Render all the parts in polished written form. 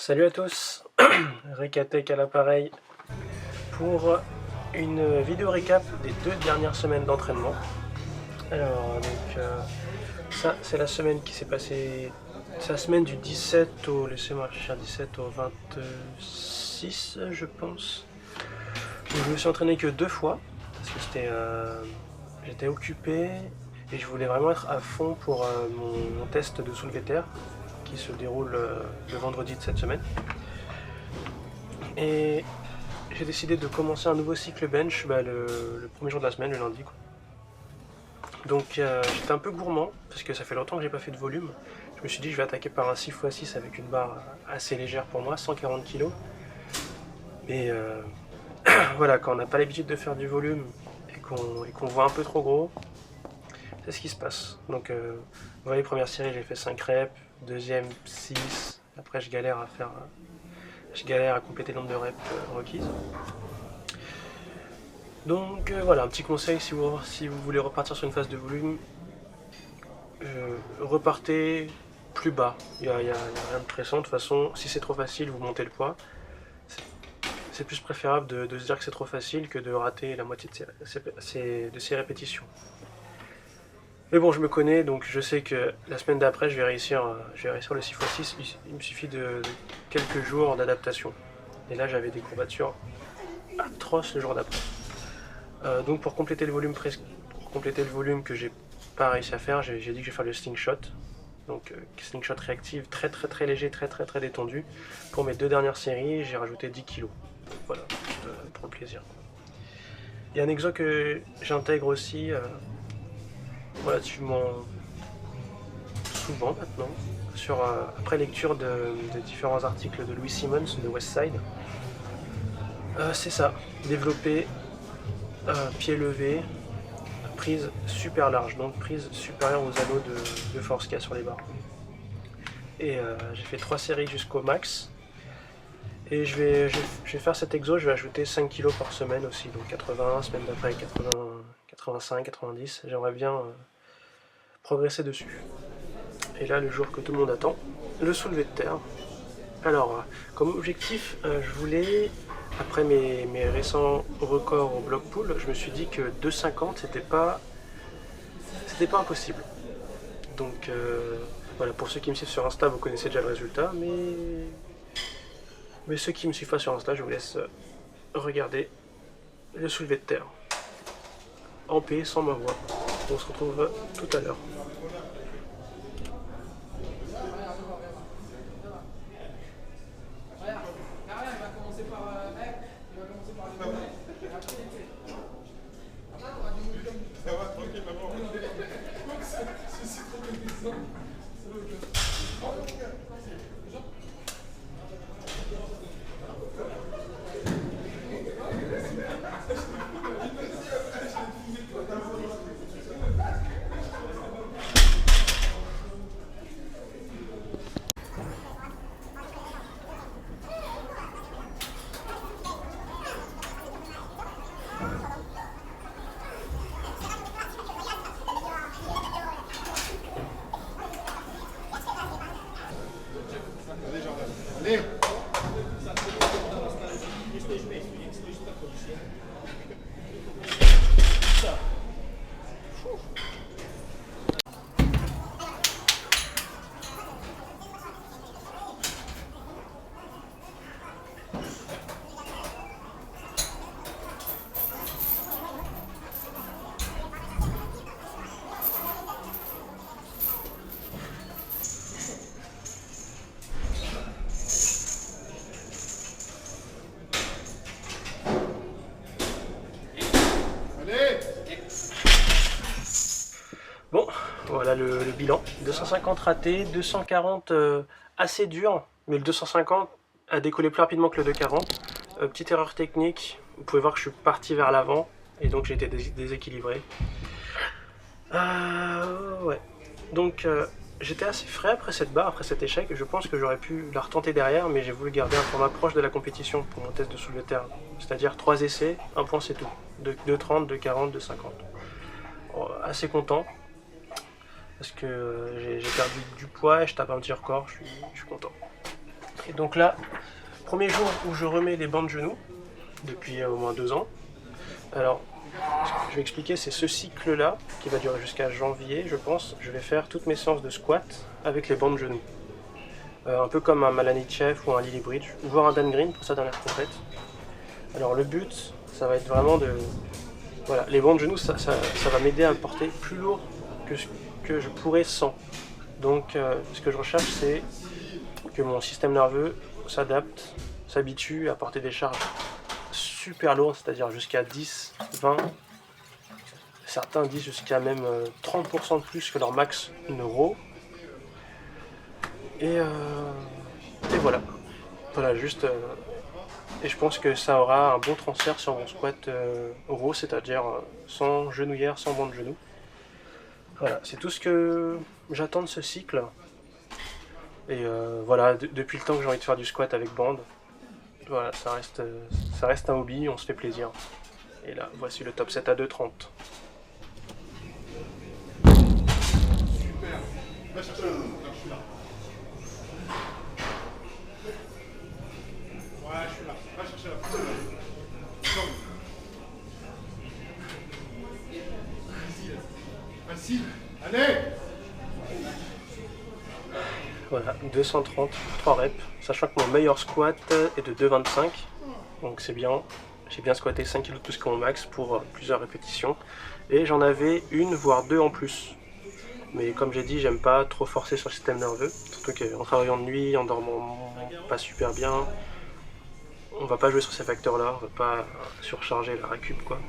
Salut à tous, Rekatech à l'appareil pour une vidéo récap des 2 dernières semaines d'entraînement. Alors ça c'est la semaine qui s'est passée, c'est la semaine du 17 au, laissez-moi réfléchir, 17 au 26 je pense. Donc, je me suis entraîné que 2 fois parce que j'étais occupé et je voulais vraiment être à fond pour mon test de soulevé de terre qui se déroule le vendredi de cette semaine. Et j'ai décidé de commencer un nouveau cycle bench le premier jour de la semaine, le lundi, quoi. Donc j'étais un peu gourmand parce que ça fait longtemps que j'ai pas fait de volume. Je me suis dit je vais attaquer par un 6x6 avec une barre assez légère pour moi, 140 kg. Mais voilà, quand on n'a pas l'habitude de faire du volume et qu'on voit un peu trop gros, c'est ce qui se passe. Donc vous voyez, première série j'ai fait 5 reps, deuxième 6, après je galère à compléter le nombre de reps requises. Donc voilà, un petit conseil si vous voulez repartir sur une phase de volume, repartez plus bas. Il n'y a rien de pressant, de toute façon, si c'est trop facile, vous montez le poids. C'est plus préférable de se dire que c'est trop facile que de rater la moitié de ces répétitions. Mais bon, je me connais, donc je sais que la semaine d'après, je vais réussir le 6x6. Il me suffit de quelques jours d'adaptation. Et là, j'avais des courbatures atroces le jour d'après. Donc pour compléter le volume que j'ai pas réussi à faire, j'ai dit que je vais faire le slingshot. Donc slingshot réactive très léger, très détendu. Pour mes 2 dernières séries, j'ai rajouté 10 kg. Donc voilà, pour le plaisir. Il y a un exo que j'intègre aussi relativement souvent maintenant, après lecture de différents articles de Louis Simmons de Westside. C'est ça, développer pied levé, prise super large, donc prise supérieure aux anneaux de force qu'il y a sur les barres. Et j'ai fait 3 séries jusqu'au max. Et je vais faire cet exo, je vais ajouter 5 kg par semaine aussi, donc 81, semaine d'après 80, 85, 90. J'aimerais bien progresser dessus. Et là, le jour que tout le monde attend, le soulevé de terre. Alors, comme objectif, je voulais, après mes récents records au bloc pull, je me suis dit que 2,50 c'était pas impossible. Donc voilà, pour ceux qui me suivent sur Insta, vous connaissez déjà le résultat, mais ceux qui me suivent pas sur Insta, je vous laisse regarder le soulevé de terre. En paix, sans ma voix. On se retrouve tout à l'heure. Allez. Bon, voilà le bilan. 250 raté, 240 assez dur, mais le 250 a décollé plus rapidement que le 240. Petite erreur technique, vous pouvez voir que je suis parti vers l'avant, et donc j'ai été déséquilibré. Ouais. Donc j'étais assez frais après cette barre, après cet échec. Je pense que j'aurais pu la retenter derrière, mais j'ai voulu garder un format proche de la compétition pour mon test de soulevé de terre. C'est-à-dire 3 essais, 1 point c'est tout. 2,30, 2,40, 2,50. Assez content. Parce que j'ai perdu du poids et je tape un petit record, je suis content. Et donc là, premier jour où je remets les bancs de genoux, depuis au moins 2 ans. Alors, ce que je vais expliquer, c'est ce cycle-là, qui va durer jusqu'à janvier, je pense. Je vais faire toutes mes séances de squat avec les bancs de genoux. Un peu comme un Malanichev ou un Lily Bridge, voire un Dan Green pour sa dernière complète. Alors le but, ça va être vraiment de... Voilà, les bancs de genoux, ça va m'aider à me porter plus lourd que ce que je pourrais sans. Donc ce que je recherche, c'est que mon système nerveux s'adapte, s'habitue à porter des charges super lourdes, c'est-à-dire jusqu'à 10, 20, certains disent jusqu'à même 30% de plus que leur max neuro. Et voilà. Voilà, juste... et je pense que ça aura un bon transfert sur mon squat raw, c'est-à-dire sans genouillère, sans banc de genoux. Voilà, c'est tout ce que j'attends de ce cycle. Et voilà, depuis le temps que j'ai envie de faire du squat avec bande, voilà, ça reste un hobby, on se fait plaisir. Et là, voici le top 7 à 2,30. Super. Va chercher la zone. Je suis là. Ouais, je suis là. Va chercher la zone. Facile. Allez. Voilà, 230, 3 reps, sachant que mon meilleur squat est de 2,25, donc c'est bien. J'ai bien squatté 5 kg de plus que mon max pour plusieurs répétitions, et j'en avais une voire deux en plus. Mais comme j'ai dit, j'aime pas trop forcer sur le système nerveux, surtout qu'en travaillant de nuit, en dormant pas super bien, on va pas jouer sur ces facteurs-là, on va pas surcharger la récup quoi.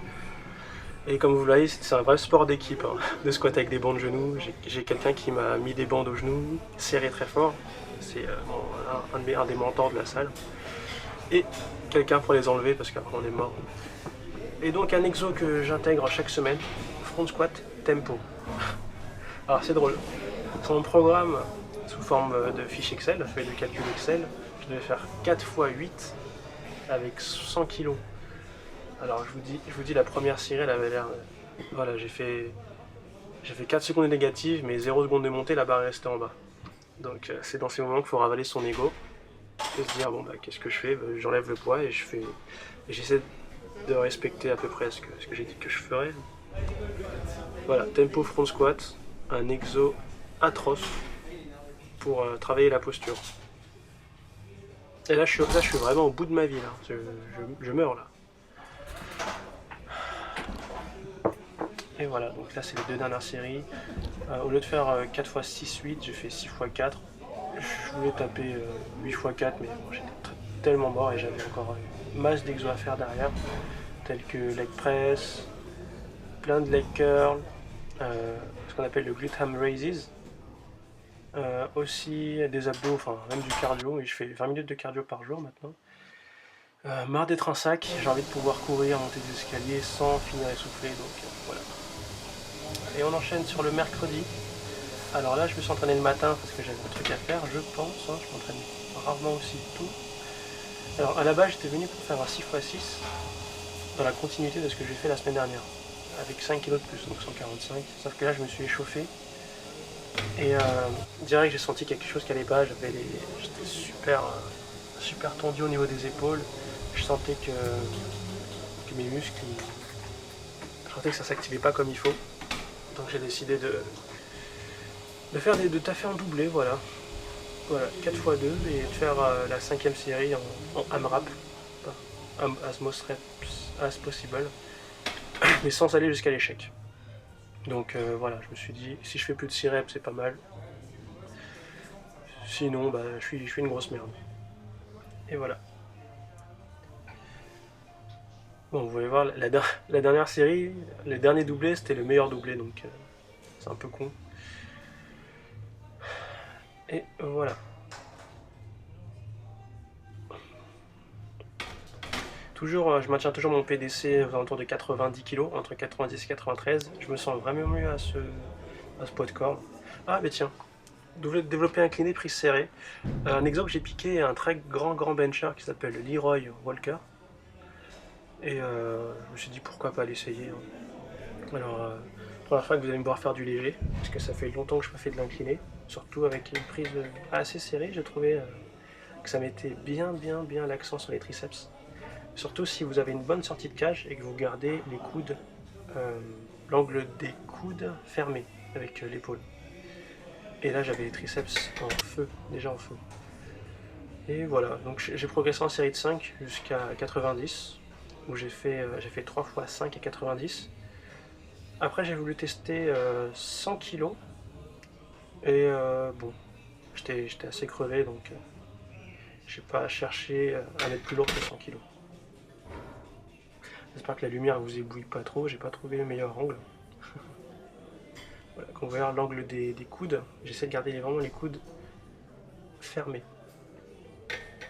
Et comme vous le voyez, c'est un vrai sport d'équipe, hein, de squat avec des bancs de genoux. J'ai quelqu'un qui m'a mis des bandes aux genoux, serré très fort. C'est un des mentors de la salle. Et quelqu'un pour les enlever parce qu'après on est mort. Et donc un exo que j'intègre chaque semaine, front squat tempo. Alors c'est drôle. Sur mon programme, sous forme de fiche Excel, feuille de calcul Excel, je devais faire 4 x 8 avec 100 kg. Alors je vous dis la première série elle avait l'air... Voilà, j'ai fait 4 secondes négatives mais 0 secondes de montée, la barre est restée en bas. Donc c'est dans ces moments qu'il faut ravaler son ego et se dire bon bah qu'est-ce que je fais, j'enlève le poids et j'essaie de respecter à peu près ce que j'ai dit que je ferais. Voilà, tempo front squat, un exo atroce pour travailler la posture. Et là je suis vraiment au bout de ma vie là, je meurs là. Et voilà, donc là c'est les 2 dernières séries. Au lieu de faire 4 x 6, 8, j'ai fait 6 x 4. Je voulais taper 8 x 4, mais bon, j'étais tellement mort et j'avais encore une masse d'exos à faire derrière, tels que leg press, plein de leg curl, ce qu'on appelle le glute ham raises, aussi des abdos, enfin même du cardio, et je fais 20 minutes de cardio par jour maintenant. Marre d'être un sac, j'ai envie de pouvoir courir, monter des escaliers sans finir essoufflé, donc voilà. Et on enchaîne sur le mercredi. Alors là je me suis entraîné le matin parce que j'avais un truc à faire, je pense, hein, je m'entraîne rarement aussi tôt. Alors à la base j'étais venu pour faire un 6 x 6 dans la continuité de ce que j'ai fait la semaine dernière, avec 5 kg de plus, donc 145, sauf que là je me suis échauffé et direct j'ai senti quelque chose qui allait pas, j'étais super tendu au niveau des épaules, je sentais que mes muscles, je sentais que ça s'activait pas comme il faut, donc j'ai décidé de taffer en doublé, voilà, 4 x 2 et de faire la 5e série en AMRAP, as most reps as possible, mais sans aller jusqu'à l'échec. Donc voilà, je me suis dit, si je fais plus de 6 reps, c'est pas mal. Sinon, bah, je suis une grosse merde. Et voilà. Bon, vous voulez voir, la dernière série, le dernier doublé, c'était le meilleur doublé, donc c'est un peu con. Et voilà. Toujours, je maintiens toujours mon PDC aux alentours de 90 kg, entre 90 et 93. Je me sens vraiment mieux à ce poids de corps. Ah, mais tiens, développer incliné, prise serrée. Un exemple que j'ai piqué un très grand bencher qui s'appelle Leroy Walker. Et je me suis dit pourquoi pas l'essayer. Alors, première fois que vous allez me voir faire du léger, parce que ça fait longtemps que je n'ai pas fait de l'incliné, surtout avec une prise assez serrée, j'ai trouvé que ça mettait bien l'accent sur les triceps. Surtout si vous avez une bonne sortie de cage et que vous gardez les coudes, l'angle des coudes fermé avec l'épaule. Et là j'avais les triceps en feu, déjà en feu. Et voilà, donc j'ai progressé en série de 5 jusqu'à 90, où j'ai fait 3 fois 5 à 90. Après j'ai voulu tester 100 kg, et bon, j'étais assez crevé, donc j'ai pas cherché à mettre plus lourd que 100 kg. J'espère que la lumière vous éblouit pas trop, j'ai pas trouvé le meilleur angle. Voilà, quand vous voyez l'angle des coudes, j'essaie de garder vraiment les coudes fermés.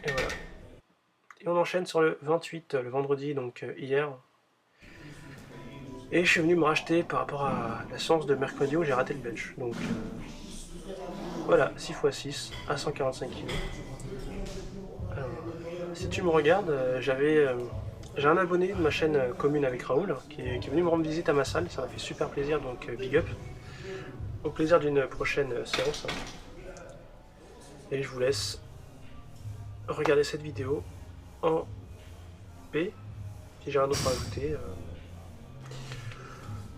Et voilà. Et on enchaîne sur le 28, le vendredi, donc hier. Et je suis venu me racheter par rapport à la séance de mercredi où j'ai raté le bench. Donc voilà, 6x6 à 145 kg. Alors, si tu me regardes, j'ai un abonné de ma chaîne commune avec Raoul qui est venu me rendre visite à ma salle. Ça m'a fait super plaisir, donc big up. Au plaisir d'une prochaine séance. Et je vous laisse regarder cette vidéo en paix. Si j'ai rien d'autre à ajouter,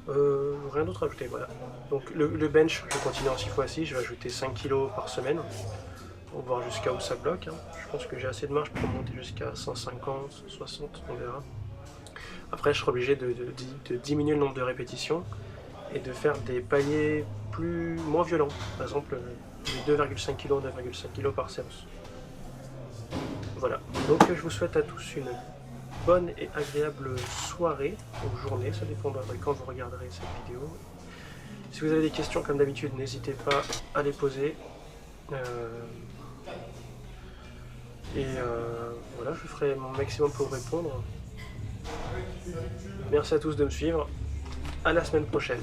rien d'autre à ajouter, voilà. Donc le bench, je continue en 6x6, je vais ajouter 5 kg par semaine. On va voir jusqu'à où ça bloque. Je pense que j'ai assez de marge pour monter jusqu'à 150, 160, on verra. Après, je serai obligé de diminuer le nombre de répétitions et de faire des paliers moins violents. Par exemple, les 2,5 kg, 2,5 kg par séance. Voilà, donc je vous souhaite à tous une bonne et agréable soirée ou journée, ça dépendra de quand vous regarderez cette vidéo. Si vous avez des questions, comme d'habitude, n'hésitez pas à les poser. Voilà, je ferai mon maximum pour répondre. Merci à tous de me suivre. À la semaine prochaine.